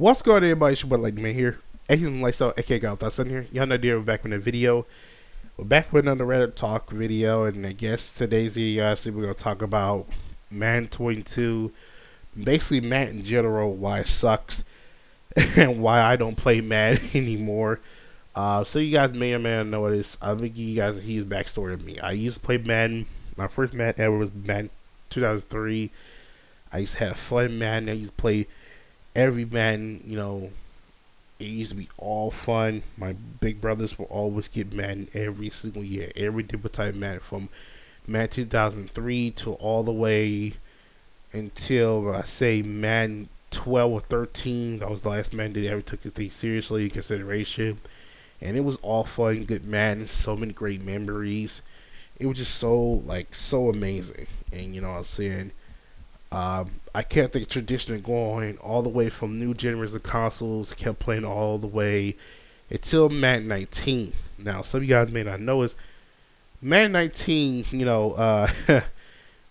What's going on, everybody? It's your boy Like Man here. Asian Lifestyle, aka Got Thoughts in here. Y'all know we're back with a video. We're back with another Reddit Talk video, and I guess today's video, actually, we're gonna talk about Madden 22, basically Madden in general, why it sucks, and why I don't play Madden anymore. So you guys may or may not know this. I'll give you guys a huge backstory of me. I used to play Madden. My first Madden ever was Madden 2003. I used to have fun in Madden. I used to play every Madden, it used to be all fun. My big brothers will always get Madden every single year, every different type of Madden, from Madden 2003 to all the way until I say Madden 12 or 13. That was the last Madden that ever took this thing seriously in consideration, and it was all fun, good Madden, so many great memories. It was just so amazing, and what I'm saying. I kept the tradition going all the way from new generations of consoles. Kept playing all the way until Madden 19. Now, some of you guys may not know is Madden 19,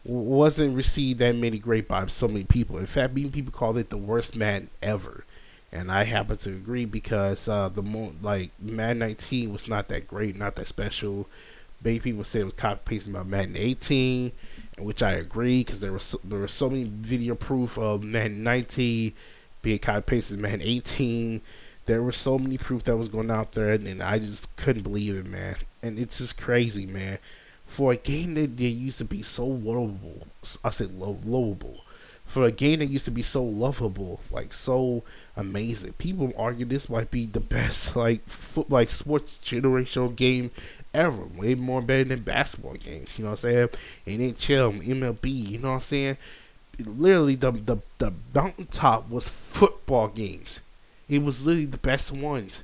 wasn't received that many great by so many people. In fact, many people called it the worst Madden ever, and I happen to agree because Madden 19 was not that great, not that special. Many people said it was copy pasting by Madden 18, which I agree because there was so many video proof of Madden 19 being copy pasted Madden 18. There was so many proof that was going out there, and I just couldn't believe it, man. And it's just crazy, man. For a game that used to be so lovable, I said lovable. For a game that used to be so lovable, like so amazing, people argue this might be the best like sports generational game ever. Way more better than basketball games. You know what I'm saying? NHL, MLB. You know what I'm saying? Literally, the mountaintop was football games. It was literally the best ones.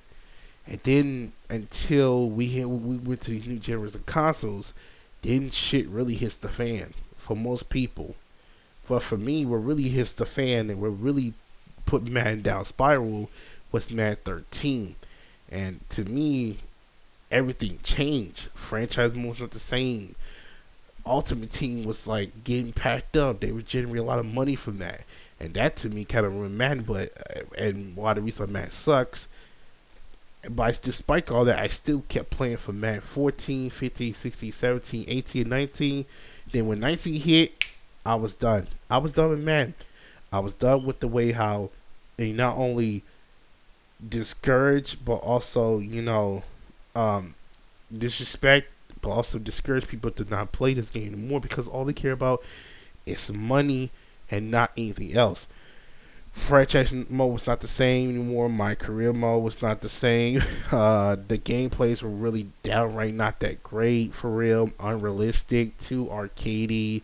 And then until we went to these new generations of consoles, then shit really hits the fan for most people. But for me, what really hits the fan and what really put Madden down spiral was Madden 13. And to me, everything changed. Franchise moves not the same. Ultimate Team was like getting packed up. They were generating a lot of money from that, and that to me kind of ruined Madden. But and why the reason why Madden sucks. But despite all that, I still kept playing for Madden 14, 15, 16, 17, 18, 19. Then when 19 hit, I was done. I was done with Madden. I was done with the way how they not only discourage, but also, disrespect, but also discourage people to not play this game anymore because all they care about is money and not anything else. Franchise mode was not the same anymore. My career mode was not the same. The gameplays were really downright not that great for real, unrealistic, too arcadey,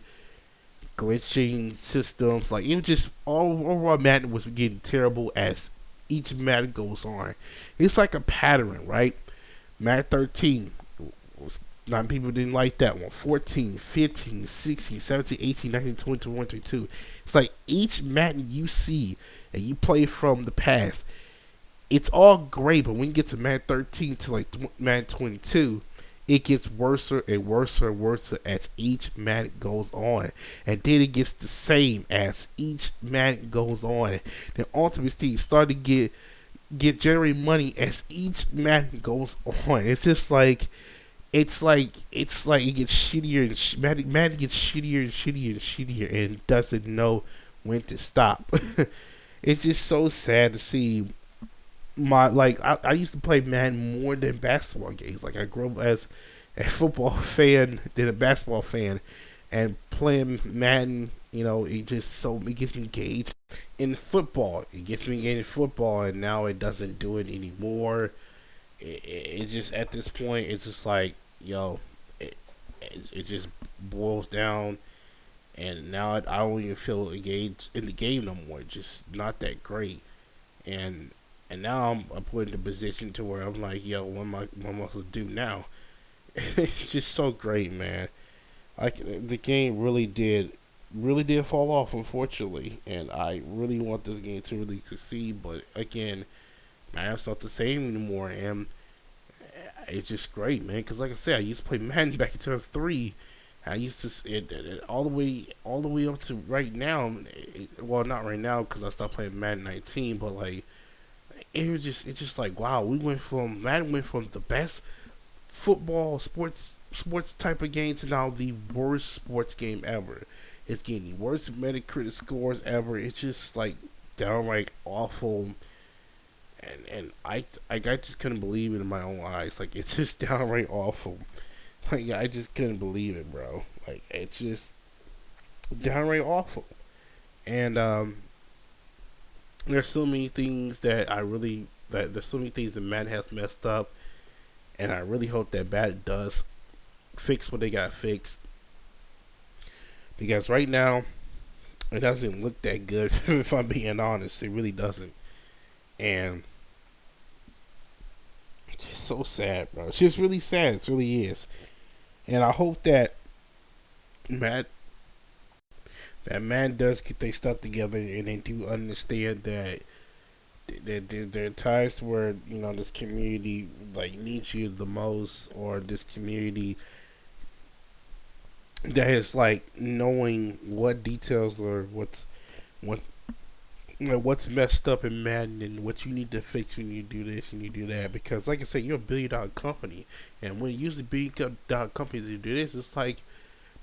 glitching systems. Like it was just all overall Madden was getting terrible as each Madden goes on. It's like a pattern, right? Madden 13 was not people didn't like that one. 14, 15, 16, 17, 18, 19, 20, 21, 22. It's like each Madden you see and you play from the past, it's all great, but when you get to Madden 13 to like Madden 22, it gets worse and worse and worse as each Madden goes on, and then it gets the same as each Madden goes on. Then Ultimate Team started to get generating money as each Madden goes on. It's just like it gets shittier and Madden gets shittier and shittier and shittier and doesn't know when to stop. It's just so sad to see I used to play Madden more than basketball games. Like I grew up as a football fan than a basketball fan, and playing Madden, it gets me engaged in football. It gets me engaged in football, and now it doesn't do it anymore. It just at this point, it's just like it, it just boils down, and now I don't even feel engaged in the game no more. It's just not that great, and now I'm put in a position to where I'm like, what am I supposed to do now? It's just so great, man. Like the game really did fall off, unfortunately, and I really want this game to really succeed. But again, Madden's not the same anymore, and it's just great, man. Because like I said, I used to play Madden back in 2003, I used to all the way up to right now. Well, not right now because I stopped playing Madden 19, but like it's just like wow, we went from Madden went from the best football sports type of game to now the worst sports game ever. It's getting the worst Metacritic scores ever. It's just like downright awful, and I just couldn't believe it in my own eyes. Like it's just downright awful. Like I just couldn't believe it, bro. Like it's just downright awful. And there's so many things that there's so many things that Matt has messed up, and I really hope that Matt does fix what they got fixed because right now it doesn't look that good. If I'm being honest, it really doesn't, and it's just so sad, bro. It's just really sad. It really is, and I hope that Matt that man does get their stuff together and they do understand that there are times where this community like needs you the most, or this community that is like knowing what details or what's what's messed up in Madden and what you need to fix when you do this and you do that. Because like I said, you're a $1 billion company, and when usually $1 billion companies do this, it's like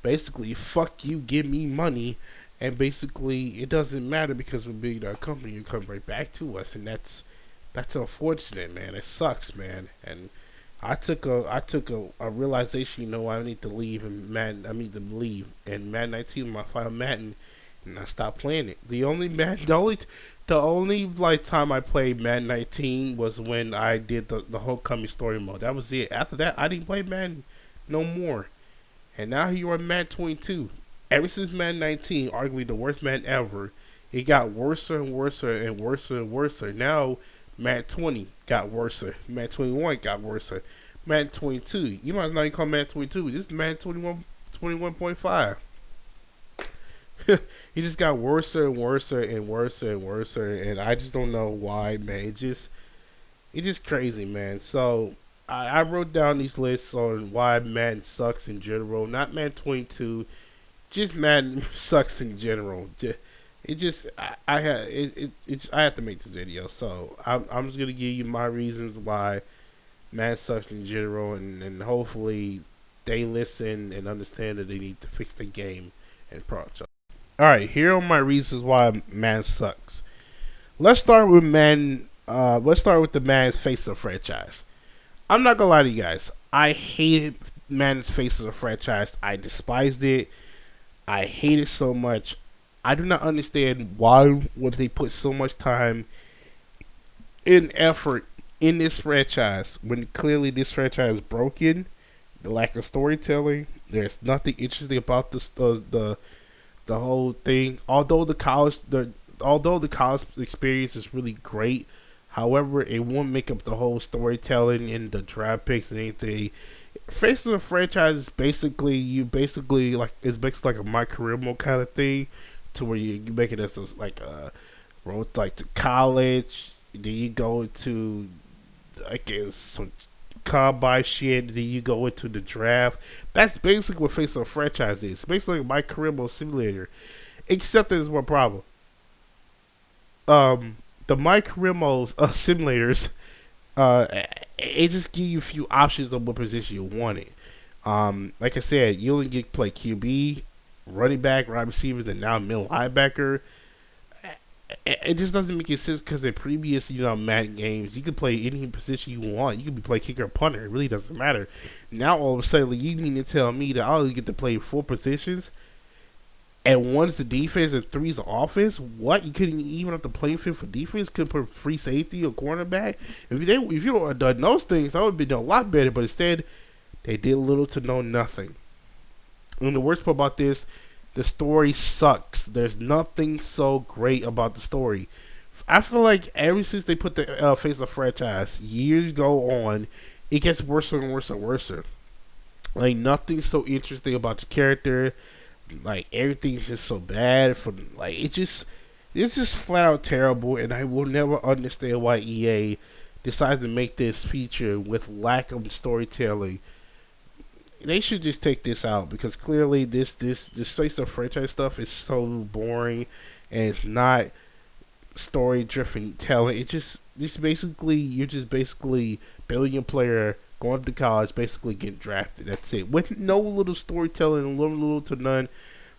basically fuck you, give me money, and basically it doesn't matter because we're a $1 billion company. You come right back to us, and that's unfortunate, man. It sucks, man. And I took a realization, I need to leave and Madden. I need to leave and Madden 19 my final Madden, and I stopped playing it. The only like time I played Madden 19 was when I did the homecoming story mode. That was it. After that, I didn't play Madden no more. And now you are Madden 22. Ever since Madden 19, arguably the worst Madden ever, it got worse and worse and worse and worse. Now Madden 20 got worse. Madden 21 got worse. Madden 22, you might not even call Madden 22. This is Madden 21, 21.5. It just got worse and worse and worse and worse, and I just don't know why, man. It's just crazy, man. So I wrote down these lists on why Madden sucks in general. Not Madden 22, just Madden sucks in general. It just I have to make this video, so I'm just gonna give you my reasons why Madden sucks in general, and hopefully they listen and understand that they need to fix the game and product. All right, here are my reasons why Madden sucks. Let's start with Madden. Let's start with the Madden's face of the franchise. I'm not gonna lie to you guys. I hated Madden's face of the franchise. I despised it. I hate it so much. I do not understand why would they put so much time and effort in this franchise when clearly this franchise is broken. The lack of storytelling. There's nothing interesting about the whole thing. Although the college experience is really great, however, it won't make up the whole storytelling and the draft picks and anything. Face of the franchise is basically like it's basically like a My Career Mode kind of thing, to where you make it as like a road like to college. Then you go to I guess some combine shit. Then you go into the draft. That's basically what Face of the franchise is. It's basically like My Career Mode simulator, except there's one problem. The My Career Mode simulators uh, it just give you a few options of what position you want it. Like I said, you only get to play QB, running back, wide receivers, and now middle linebacker. It just doesn't make any sense because in previous, Madden games, you could play any position you want. You could be play kicker or punter. It really doesn't matter. Now all of a sudden, you mean to tell me that I only get to play 4 positions, and one's the defense and three's the offense? What? You couldn't even have to play field for defense? Couldn't put free safety or cornerback? If you would have done those things, that would have been a lot better. But instead, they did little to no nothing. And the worst part about this, the story sucks. There's nothing so great about the story. I feel like ever since they put the face of the franchise, years go on, it gets worse and worse and worse. Like nothing so interesting about the character. Like everything's just so bad. It's just flat out terrible, and I will never understand why EA decides to make this feature with lack of storytelling. they should just take this out because clearly this Space of franchise stuff is so boring and it's not story driven telling. It just basically you're just basically billion player going to college, basically getting drafted. That's it. With no little storytelling, little to none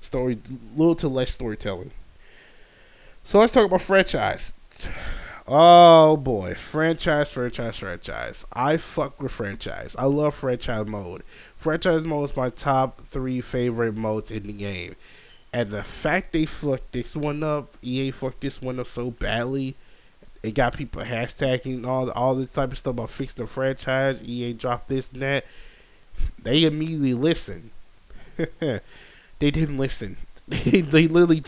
story, little to less storytelling. So let's talk about franchise. Oh boy, franchise. I fuck with franchise. I love franchise mode. Franchise mode is my top three favorite modes in the game. And the fact they fucked this one up, EA fucked this one up so badly, it got people hashtagging all this type of stuff about fixing the franchise. EA dropped this and that. They immediately listened. They didn't listen. They literally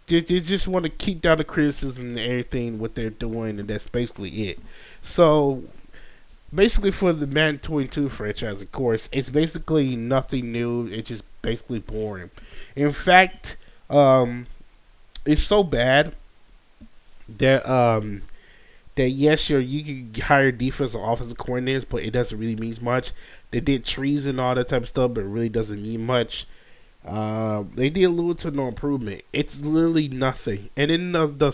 they just want to keep down the criticism and everything what they're doing, and that's basically it. So basically, for the Madden 22 franchise, of course, it's basically nothing new. It's just basically boring. In fact, it's so bad that that yes, you can hire defensive or offensive coordinators, but it doesn't really mean much. They did trees and all that type of stuff, but it really doesn't mean much. They did little to no improvement. It's literally nothing. And then the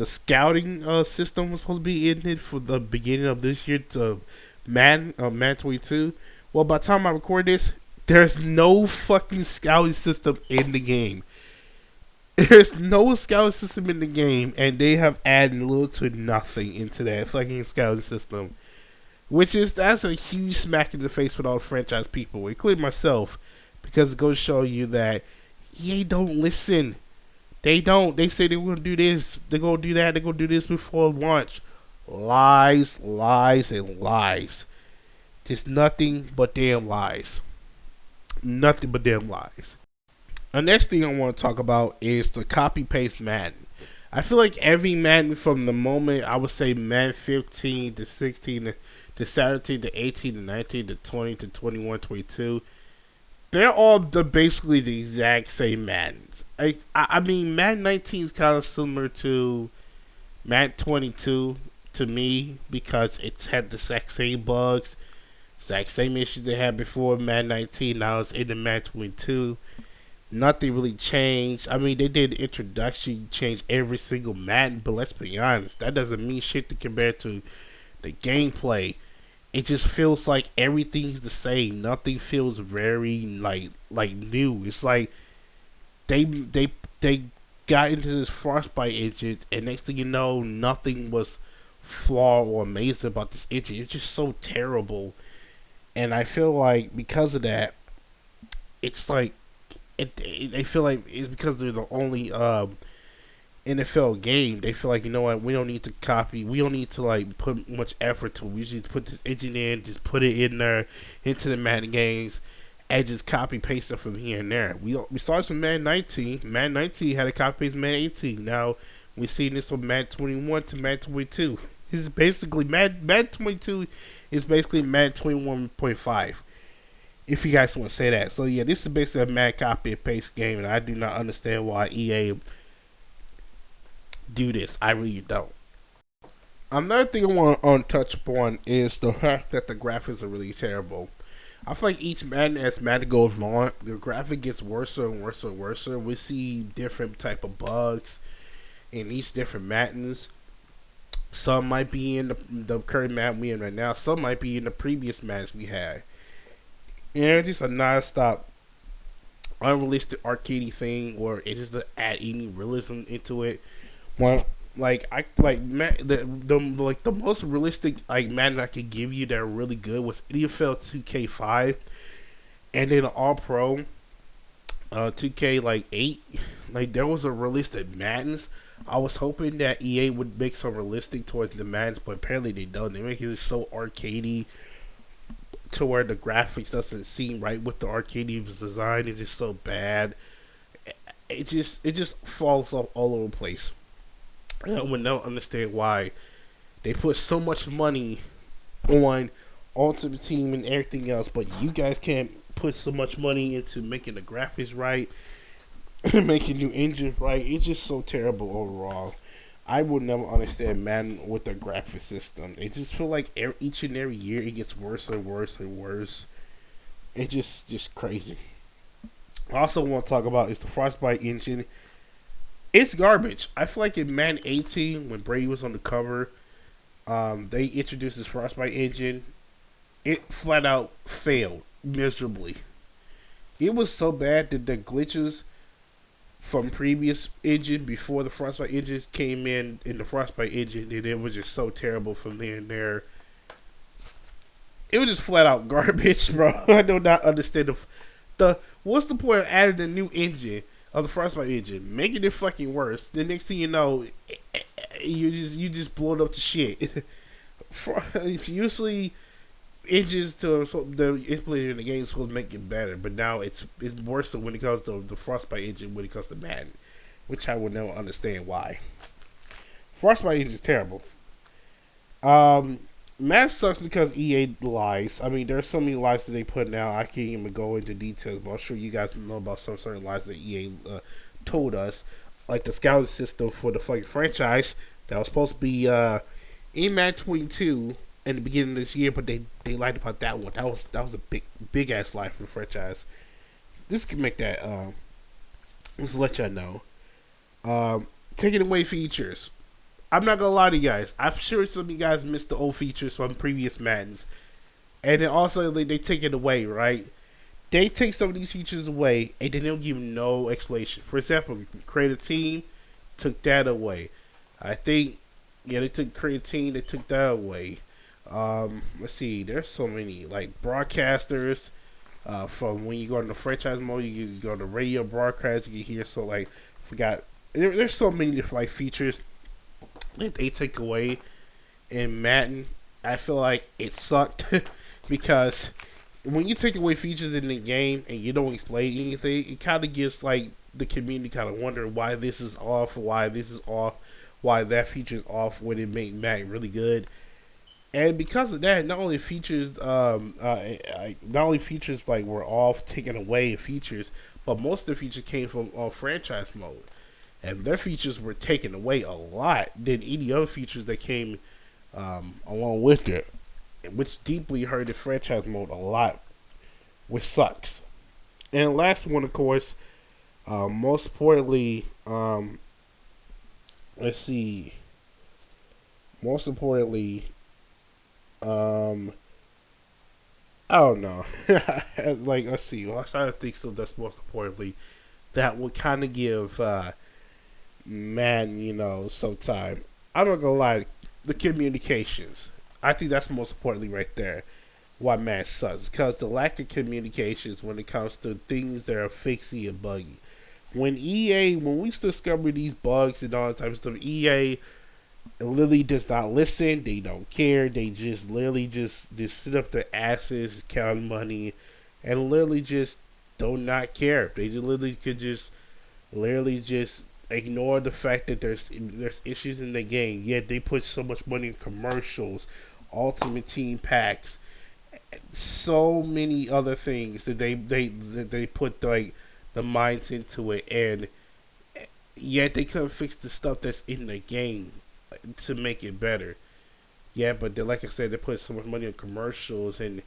scouting system was supposed to be in it for the beginning of this year to Madden 22. Well, by the time I record this, there's no fucking scouting system in the game. There's no scouting system in the game, and they have added little to nothing into that fucking scouting system. That's a huge smack in the face with all the franchise people, including myself, because it goes to show you that EA don't listen. They don't. They say they're gonna do this, they're gonna do that, they're gonna do this before launch. Lies, and lies. Just nothing but damn lies. Nothing but damn lies. The next thing I want to talk about is the copy paste Madden. I feel like every Madden from the moment I would say Madden 15 to 16 to 17 to 18 to 19 to 20 to 21, 22, they're all basically the exact same Maddens. I mean, Madden 19 is kind of similar to Madden 22 to me because it's had the exact same bugs, exact same issues they had before Madden 19. Now it's in the Madden 22. Nothing really changed. I mean, they did the introduction, changed every single Madden, but let's be honest, that doesn't mean shit to compare to the gameplay. It just feels like everything's the same. Nothing feels very like new. It's like they got into this frostbite engine, and next thing you know, nothing was flawed or amazing about this engine. It's just so terrible, and I feel like because of that, it's like they feel like it's because they're the only NFL game. They feel like, you know what, we don't need to copy. We don't need to like put much effort to it. We just put this engine in, just put it in there into the Madden games, and just copy paste it from here and there. We started from Madden 19. Madden 19 had a copy paste Madden 18. Now we're seeing this from Madden 21 to Madden 22. This is basically Madden 22 is basically Madden 21.5. If you guys want to say that. So yeah, this is basically a mad copy and paste game, and I do not understand why EA do this. I really don't. Another thing I want to touch upon is the fact that the graphics are really terrible. I feel like each Madden, as Madden goes on, the graphic gets worse and worse and worse. We see different type of bugs in each different Maddens. Some might be in the current Madden we in right now. Some might be in the previous Maddens we had. And just a non-stop unrealistic arcadey thing where it just doesn't add any realism into it. Well, the most realistic like Madden I could give you that are really good was NFL 2K5, and then All Pro 2K like 8. Like there was a realistic Maddens. I was hoping that EA would make some realistic towards the Maddens, but apparently they don't. They make it so arcadey to where the graphics doesn't seem right with the arcade design. It's just so bad. It just falls off all over the place. I don't understand why they put so much money on Ultimate Team and everything else, but you guys can't put so much money into making the graphics right, making new engines right. It's just so terrible overall. I will never understand Madden with the graphic system. It just feel like each and every year it gets worse and worse and worse. It just crazy. I also want to talk about is the Frostbite engine. It's garbage. I feel like in Madden 18 when Brady was on the cover, they introduced this Frostbite engine. It flat out failed miserably. It was so bad that the glitches from previous engine before the Frostbite engines came in the Frostbite engine, and it was just so terrible from there and there. It was just flat out garbage, bro. I do not understand the what's the point of adding a new engine of the Frostbite engine, making it fucking worse. The next thing you know, you just blow it up to shit. Usually engines to the implemented in the game is supposed to make it better, but now it's worse when it comes to the Frostbite engine when it comes to Madden, which I will never understand why. Frostbite engine is terrible. Um, Madden sucks because EA lies. I mean, there's so many lies that they put out. I can't even go into details, but I'm sure you guys know about some certain lies that EA told us, like the scouting system for the fucking franchise that was supposed to be in Madden 22 in the beginning of this year, but they lied about that one. That was a big ass lie for the franchise. This can make that. Just to let y'all know. Taking away features. I'm not gonna lie to you guys. I'm sure some of you guys missed the old features from previous Maddens, and then also they take it away, right? They take some of these features away, and they don't give no explanation. For example, create a team, took that away. I think, yeah, they took create a team, they took that away. Let's see, there's so many like broadcasters. From when you go into franchise mode, you go to radio broadcast. You can hear so like forgot. There's so many different like features that they take away in Madden. I feel like it sucked because when you take away features in the game and you don't explain anything, it kind of gives like the community kind of wonder why this is off, why this is off, why that feature is off when it made Madden really good. And because of that, not only features like were off, taken away features, but most of the features came from franchise mode, and their features were taken away a lot than any other features that came along with it, which deeply hurt the franchise mode a lot, which sucks. And the last one, of course, most importantly, let's see, most importantly, um, I don't know. Like, let's see. Well, I trying to think. So that's most importantly, that would kind of give man, some time. I'm not gonna lie. The communications. I think that's most importantly right there. Why man sucks because the lack of communications when it comes to things that are fixy and buggy. When we discover these bugs and all that type of stuff, EA literally does not listen. They don't care. They just literally just sit up their asses, count money, and literally just do not care. They just literally could just literally just ignore the fact that there's issues in the game. Yet they put so much money in commercials, Ultimate Team packs, so many other things that they put like the minds into it, and yet they couldn't fix the stuff that's in the game to make it better. Yeah, but like I said, they put so much money on commercials and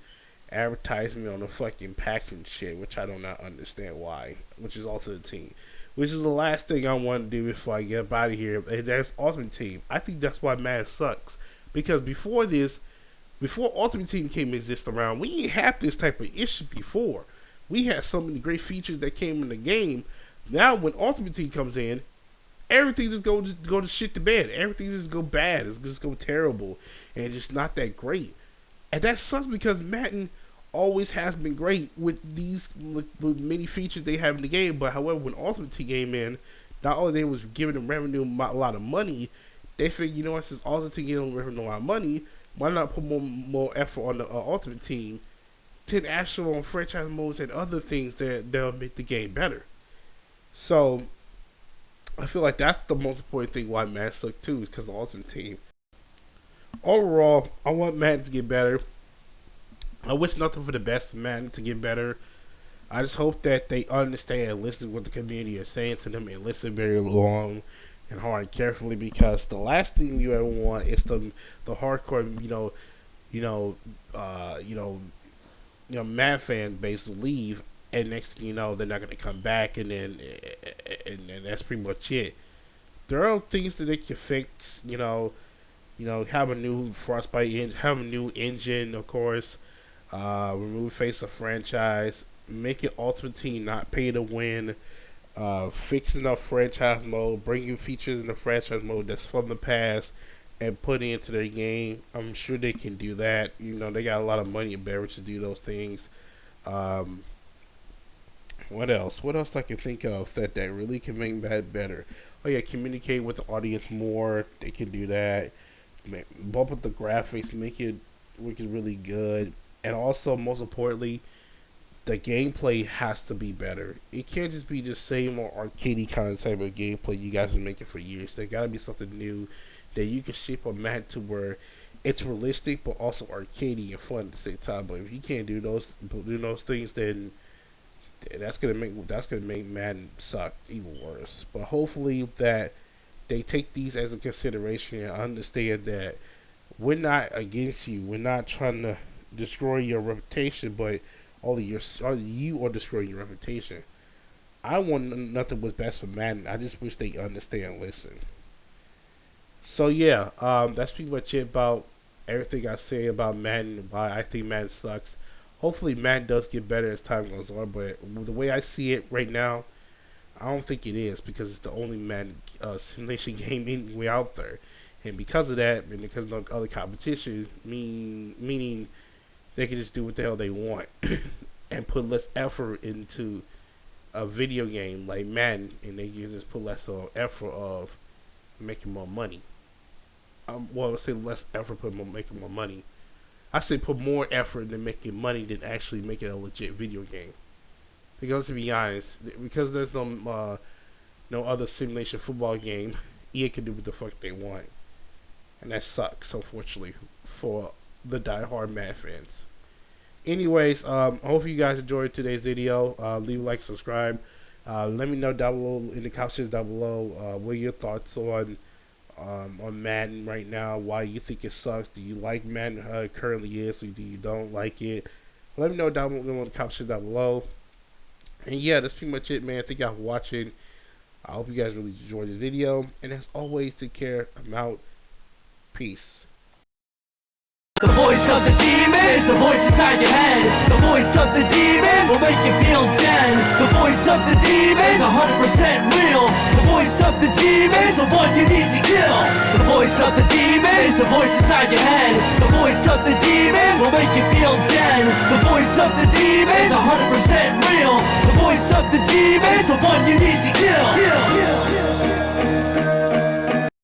advertisement on the fucking pack and shit, which I do not understand why. Which is also the team. Which is the last thing I want to do before I get out of here. That's Ultimate Team. I think that's why Madden sucks. Because before Ultimate Team came to exist around, we didn't have this type of issue before. We had so many great features that came in the game. Now when Ultimate Team comes in, everything just go to shit to bed. Everything just go bad. It's just go terrible, and it's just not that great. And that sucks because Madden always has been great with with many features they have in the game. But however, when Ultimate Team came in, not only they was giving them revenue a lot of money, they figured, since Ultimate Team giving them revenue a lot of money, why not put more effort on the Ultimate Team to actual franchise modes and other things that'll make the game better. So I feel like that's the most important thing why Madden sucked too, is because of the Ultimate Team. Overall, I want Madden to get better. I wish nothing for the best for Madden to get better. I just hope that they understand and listen what the community is saying to them and listen very long and hard and carefully, because the last thing you ever want is the hardcore, you know, you know, Mad fan base to leave, and next thing you know, they're not going to come back, and then and that's pretty much it. There are things that they can fix, have a new Frostbite engine, have a new engine, of course. Remove face of franchise, make it Ultimate Team, not pay to win. Fixing up franchise mode, bringing features in the franchise mode that's from the past, and putting it into their game. I'm sure they can do that. They got a lot of money and beverage to do those things. Um, what else? What else I can think of that really can make that better? Oh yeah, communicate with the audience more. They can do that. Bump up the graphics, make it really good, and also most importantly, the gameplay has to be better. It can't just be the same or arcadey kind of type of gameplay you guys have been making for years. There gotta be something new that you can shape a map to where it's realistic but also arcadey and fun at the same time. But if you can't do those things, then that's gonna make Madden suck even worse. But hopefully that they take these as a consideration and understand that we're not against you. We're not trying to destroy your reputation, but you are destroying your reputation. I want nothing but best for Madden. I just wish they understand and listen. So yeah, that's pretty much it about everything I say about Madden and why I think Madden sucks. Hopefully Madden does get better as time goes on, but the way I see it right now, I don't think it is, because it's the only Madden simulation game anyway out there. And because of that, and because of other competition, meaning they can just do what the hell they want and put less effort into a video game like Madden, and they can just put less effort of making more money. Well, I say less effort, making more money. I say put more effort into making money than actually making a legit video game. Because to be honest, because there's no other simulation football game, EA can do what the fuck they want, and that sucks, unfortunately, for the die-hard Mad fans. Anyways, hope you guys enjoyed today's video. Leave a like, subscribe. Let me know down below in the comments down below what your thoughts on Madden right now. Why you think it sucks? Do you like Madden how it currently is, or do you don't like it? Let me know down below in the comments down below. And yeah, that's pretty much it, man. Thank y'all for watching. I hope you guys really enjoyed this video. And as always, take care. I'm out. Peace. The voice of the demon is the voice inside your head. The voice of the demon will make you feel dead. The voice of the demon is 100% real. The voice of the demon is the one you need to kill. The voice of the demon is the voice inside your head. The voice of the demon will make you feel dead. The voice of the demon is 100% real. The voice of the demon is the one you need to kill.